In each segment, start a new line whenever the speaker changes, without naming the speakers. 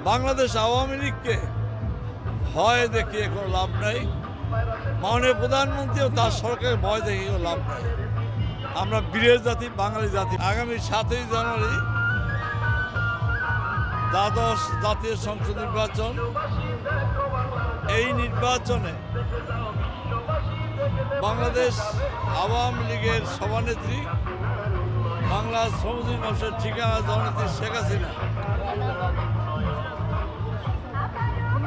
বাংলাদেশ আওয়ামী লীগকে ভয় দেখিয়ে কোনো লাভ নাই। মাননীয় প্রধানমন্ত্রী ও তার সরকারের ভয় দেখিয়ে কোনো লাভ নাই। আমরা বীরের জাতি, বাঙালি জাতি। আগামী 7ই জানুয়ারি দ্বাদশ জাতীয় সংসদ নির্বাচন। এই নির্বাচনে বাংলাদেশ আওয়ামী লীগের সভানেত্রী, বাংলা শ্রমজীবী মানুষের ঠিকানা জননেত্রী শেখ হাসিনা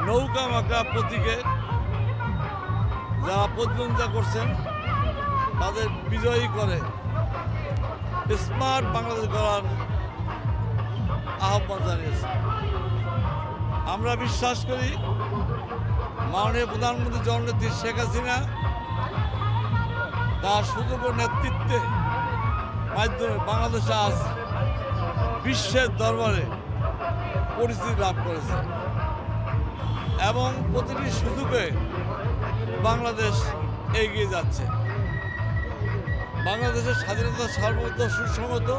নৌকা মার্কা প্রতীকে যারা প্রতিদ্বন্দ্বিতা করছেন তাদের বিজয়ী করে স্মার্ট বাংলাদেশ গড়ার আহ্বান জানিয়েছে। আমরা বিশ্বাস করি মাননীয় প্রধানমন্ত্রী জননেত্রী শেখ হাসিনা তার সুযোগ্য নেতৃত্বে মাধ্যমে বাংলাদেশ আজ বিশ্বের দরবারে পরিচিতি লাভ করেছে এবং প্রতিটি সুযোগে বাংলাদেশ এগিয়ে যাচ্ছে। বাংলাদেশের স্বাধীনতা, সার্বভৌমত্ব, সুসংহত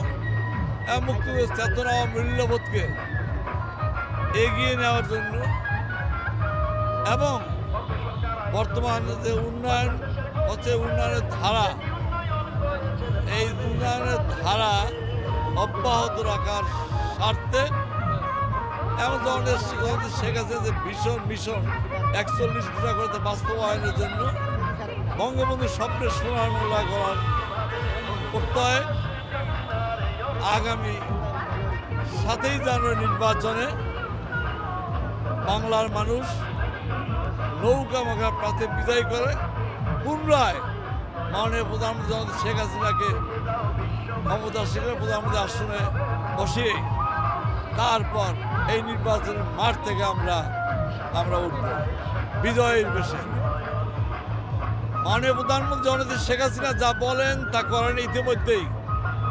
এবং মুক্তিযুদ্ধের চেতনা ও মূল্যবোধকে এগিয়ে নেওয়ার জন্য এবং বর্তমান যে উন্নয়ন হচ্ছে, উন্নয়নের ধারা, এই উন্নয়নের ধারা অব্যাহত রাখার স্বার্থে এবং জননেত্রী শেখ হাসিনা যে মিশন 41 ঘোষণা করতে বাস্তবায়নের জন্য বঙ্গবন্ধুর স্বপ্নের সোনার বাংলা করার প্রত্যয় আগামী 7ই জানুয়ারি নির্বাচনে বাংলার মানুষ নৌকা মার্কা প্রার্থী বিজয় করে পুনরায় মাননীয় প্রধানমন্ত্রী জননেত্রী শেখ হাসিনাকে ক্ষমতাসীন প্রধানমন্ত্রী আসনে বসিয়ে তারপর এই নির্বাচনের মাঠ থেকে আমরা উঠব বিজয়ের বেশে। মাননীয় প্রধানমন্ত্রী জননেত্রী শেখ হাসিনা যা বলেন তা করেন। ইতিমধ্যেই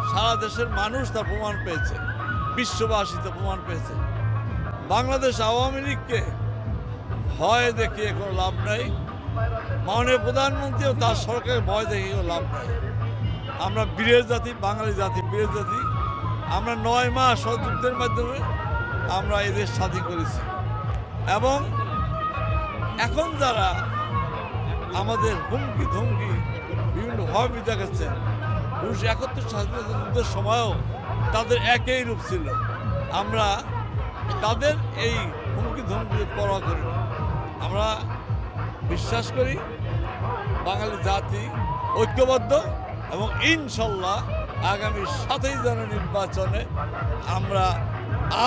সারা দেশের মানুষ তার প্রমাণ পেয়েছে, বিশ্ববাসী তা প্রমাণ পেয়েছে। বাংলাদেশ আওয়ামী লীগকে ভয় দেখিয়ে কোনো লাভ নাই। মাননীয় প্রধানমন্ত্রী ও তার সরকারের ভয় দেখিয়ে কোনো লাভ নাই। আমরা বীরের জাতি, বাঙালি জাতি, বীরের জাতি। আমরা 9 মাস সহযুদ্ধের মাধ্যমে আমরা এই দেশ স্বাধীন করেছি এবং এখন যারা আমাদের হুমকি ধমকি বিভিন্ন ভাবে দেখাচ্ছেন, 1971 স্বাধীনতা যুদ্ধের সময়ও তাদের একই রূপ ছিল। আমরা তাদের এই হুমকি ধমকি পরোয়া করি না। আমরা বিশ্বাস করি বাঙালি জাতি ঐক্যবদ্ধ এবং ইনশাল্লাহ আগামী 7ই জানুয়ারি নির্বাচনে আমরা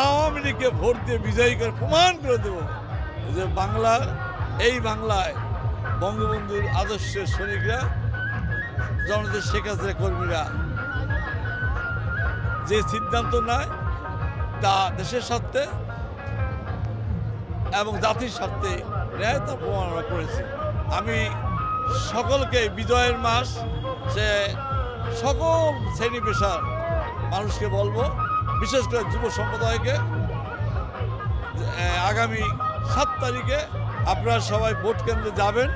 আওয়ামী লীগকে ভোট দিয়ে বিজয়ী করে প্রমাণ করে দেব যে বাংলায় বঙ্গবন্ধুর আদর্শের সৈনিকরা, জননেত্রী শেখ হাসিনা কর্মীরা যে সিদ্ধান্ত নেয় তা দেশের স্বার্থে এবং জাতির স্বার্থে ন্যায় তা প্রমাণ আমরা করেছি। আমি সকলকে বিজয়ের মাস সে সকল শ্রেণী পেশার মানুষকে বলবো, বিশেষ করে যুব সম্প্রদায়কে, আগামী 7 তারিখে আপনারা সবাই ভোট কেন্দ্রে যাবেন,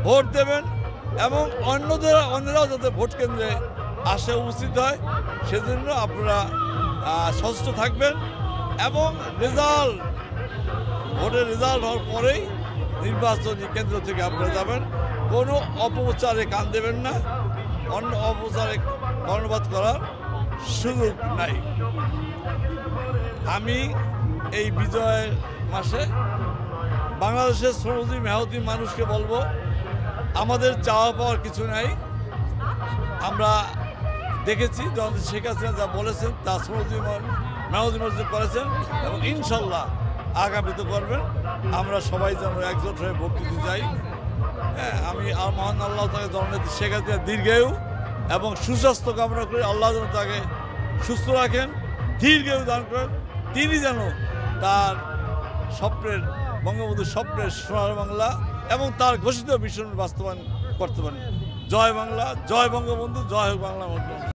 ভোট দেবেন এবং অন্যরাও যাতে ভোট কেন্দ্রে আসে উপস্থিত হয় সেজন্য আপনারা সচেষ্ট থাকবেন এবং ভোটের রেজাল্ট হওয়ার পরেই নির্বাচনী কেন্দ্র থেকে আপনারা যাবেন। কোনো অপপ্রচারে কান দেবেন না, অন্য অপপ্রচারে কর্ণপাত করার সুযোগ নাই। আমি এই বিজয়ের মাসে বাংলাদেশের শ্রমজীবী মেহনতি মানুষকে বলবো, আমাদের চাওয়া পাওয়ার কিছু নাই। আমরা দেখেছি জননেত্রী শেখ হাসিনা যা বলেছেন তা শ্রমজীবী মেহনতি মানুষ করেছেন এবং ইনশাল্লাহ আগামীতে করবেন। আমরা সবাই যেন একজোট হয়ে ভোট দিতে যাই। হ্যাঁ, আমি মহান আল্লাহ তাকে জননেত্রী শেখ হাসিনা দীর্ঘায়ু এবং সুস্বাস্থ্য কামনা করি। আল্লাহ যেন তাকে সুস্থ রাখেন, দীর্ঘায়ু দান করেন, তিনি যেন তার স্বপ্নের বঙ্গবন্ধুর স্বপ্নের সোনার বাংলা এবং তার ঘোষিত মিশন বাস্তবায়ন করতে পারেন। জয় বাংলা, জয় বঙ্গবন্ধু, জয় হোক বাংলা।